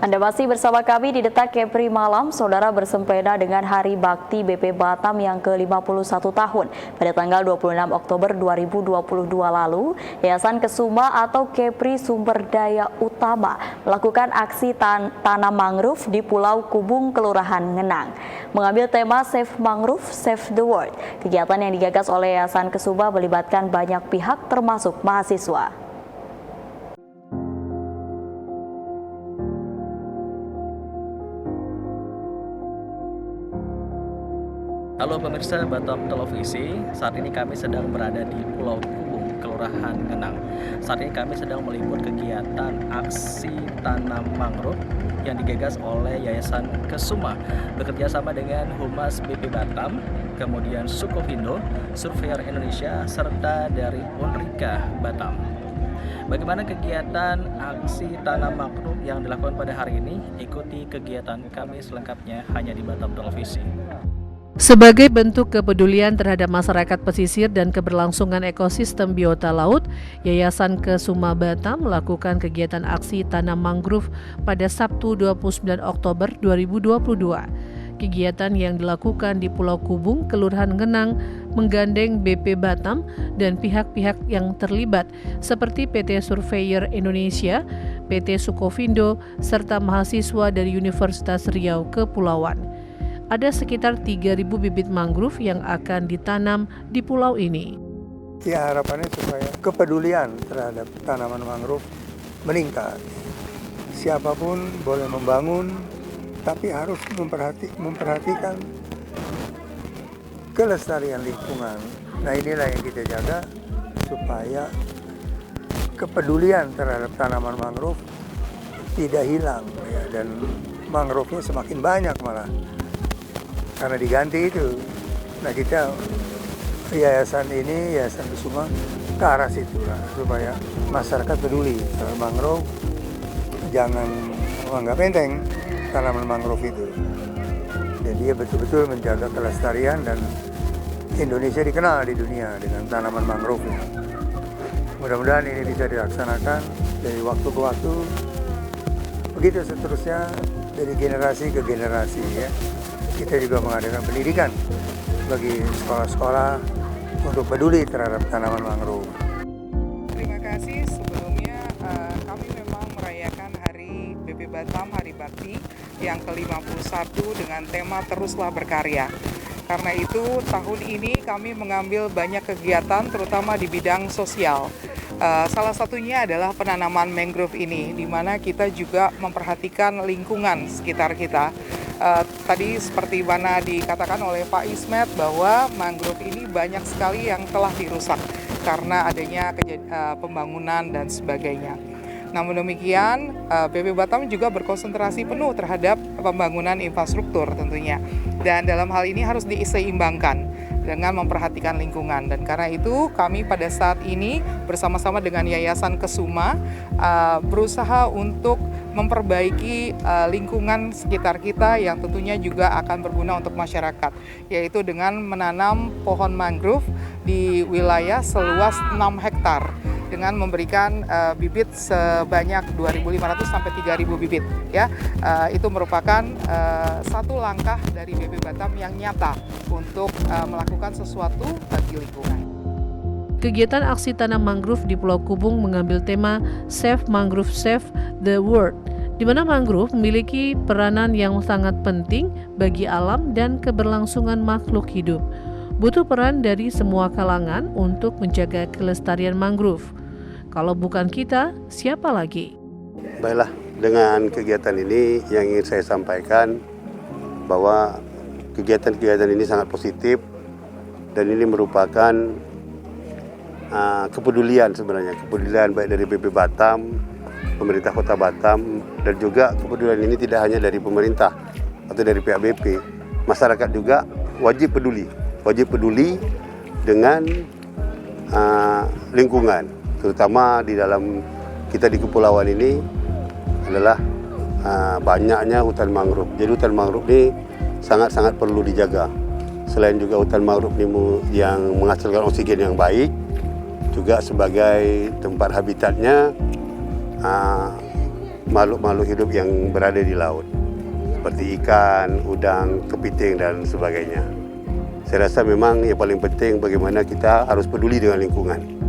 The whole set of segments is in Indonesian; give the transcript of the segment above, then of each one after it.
Anda masih bersama kami di Detak Kepri Malam. Saudara bersempena dengan Hari Bakti BP Batam yang ke-51 tahun. Pada tanggal 26 Oktober 2022 lalu, Yayasan Kesuma atau Kepri Sumber Daya Utama melakukan aksi tanam mangrove di Pulau Kubung, Kelurahan Ngenang. Mengambil tema Save Mangrove, Save the World. Kegiatan yang digagas oleh Yayasan Kesuma melibatkan banyak pihak termasuk mahasiswa. Halo pemirsa Batam Televisi, saat ini kami sedang berada di Pulau Kubung, Kelurahan Ngenang. Saat ini kami sedang meliput kegiatan aksi tanam mangrove yang digagas oleh Yayasan Kesuma bekerja sama dengan Humas BP Batam, kemudian Sukovindo, Surveyor Indonesia, serta dari Unrika Batam. Bagaimana kegiatan aksi tanam mangrove yang dilakukan pada hari ini? Ikuti kegiatan kami selengkapnya hanya di Batam Televisi. Sebagai bentuk kepedulian terhadap masyarakat pesisir dan keberlangsungan ekosistem biota laut, Yayasan Kesuma Batam melakukan kegiatan aksi tanam mangrove pada Sabtu 29 Oktober 2022. Kegiatan yang dilakukan di Pulau Kubung, Kelurahan Ngenang, menggandeng BP Batam dan pihak-pihak yang terlibat seperti PT Surveyor Indonesia, PT Sukovindo, serta mahasiswa dari Universitas Riau Kepulauan. Ada sekitar 3.000 bibit mangrove yang akan ditanam di pulau ini. Ya, harapannya supaya kepedulian terhadap tanaman mangrove meningkat. Siapapun boleh membangun, tapi harus memperhatikan kelestarian lingkungan. Nah, inilah yang kita jaga supaya kepedulian terhadap tanaman mangrove tidak hilang ya, dan mangrove-nya semakin banyak malah. Karena diganti itu. Nah, kita yayasan ini, Yayasan Kesuma ke arah situ lah, supaya masyarakat peduli soal mangrove, jangan menganggap enteng tanaman mangrove itu. Dan dia betul-betul menjaga kelestarian dan Indonesia dikenal di dunia dengan tanaman mangrove-nya. Mudah-mudahan ini bisa dilaksanakan dari waktu ke waktu, begitu seterusnya dari generasi ke generasi ya. Kita juga mengadakan pendidikan bagi sekolah-sekolah untuk peduli terhadap tanaman mangrove. Terima kasih. Sebelumnya kami memang merayakan Hari BP Batam, Hari Bakti yang ke-51 dengan tema Teruslah Berkarya. Karena itu tahun ini kami mengambil banyak kegiatan terutama di bidang sosial. Salah satunya adalah penanaman mangrove ini, di mana kita juga memperhatikan lingkungan sekitar kita. Tadi seperti mana dikatakan oleh Pak Ismet bahwa mangrove ini banyak sekali yang telah dirusak karena adanya pembangunan dan sebagainya. Namun demikian, BP Batam juga berkonsentrasi penuh terhadap pembangunan infrastruktur tentunya. Dan dalam hal ini harus diseimbangkan dengan memperhatikan lingkungan. Dan karena itu kami pada saat ini bersama-sama dengan Yayasan Kesuma berusaha untuk memperbaiki lingkungan sekitar kita yang tentunya juga akan berguna untuk masyarakat, yaitu dengan menanam pohon mangrove di wilayah seluas 6 hektar dengan memberikan bibit sebanyak 2.500 sampai 3.000 bibit ya. Itu merupakan satu langkah dari BP Batam yang nyata untuk melakukan sesuatu bagi lingkungan. Kegiatan aksi tanam mangrove di Pulau Kubung mengambil tema Save Mangrove, Save the World, di mana mangrove memiliki peranan yang sangat penting bagi alam dan keberlangsungan makhluk hidup. Butuh peran dari semua kalangan untuk menjaga kelestarian mangrove. Kalau bukan kita, siapa lagi? Baiklah, dengan kegiatan ini yang ingin saya sampaikan bahwa kegiatan-kegiatan ini sangat positif dan ini merupakan kepedulian sebenarnya, kepedulian baik dari BP Batam, pemerintah Kota Batam, dan juga kepedulian ini tidak hanya dari pemerintah atau dari pihak BP, masyarakat juga wajib peduli dengan lingkungan, terutama di dalam kita di kepulauan ini adalah banyaknya hutan mangrove. Jadi hutan mangrove ini sangat-sangat perlu dijaga. Selain juga hutan mangrove ini yang menghasilkan oksigen yang baik, juga sebagai tempat habitatnya makhluk-makhluk hidup yang berada di laut, seperti ikan, udang, kepiting, dan sebagainya. Saya rasa memang yang paling penting bagaimana kita harus peduli dengan lingkungan.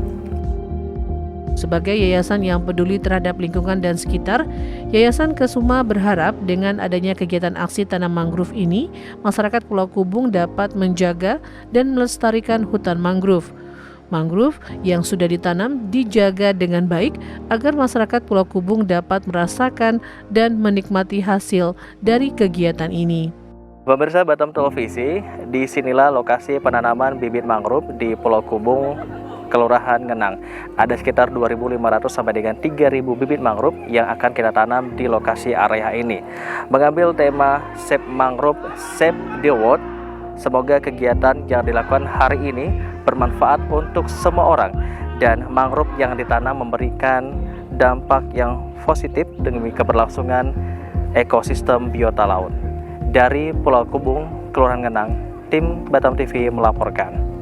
Sebagai yayasan yang peduli terhadap lingkungan dan sekitar, Yayasan Kesuma berharap dengan adanya kegiatan aksi tanam mangrove ini, masyarakat Pulau Kubung dapat menjaga dan melestarikan hutan mangrove. Mangrove yang sudah ditanam dijaga dengan baik agar masyarakat Pulau Kubung dapat merasakan dan menikmati hasil dari kegiatan ini. Pemirsa Batam Televisi, disinilah lokasi penanaman bibit mangrove di Pulau Kubung, Kelurahan Ngenang. Ada sekitar 2.500 sampai dengan 3.000 bibit mangrove yang akan kita tanam di lokasi area ini. Mengambil tema Save Mangrove, Save the World. Semoga kegiatan yang dilakukan hari ini bermanfaat untuk semua orang dan mangrove yang ditanam memberikan dampak yang positif demi keberlangsungan ekosistem biota laut. Dari Pulau Kubung, Kelurahan Ngenang, tim Batam TV melaporkan.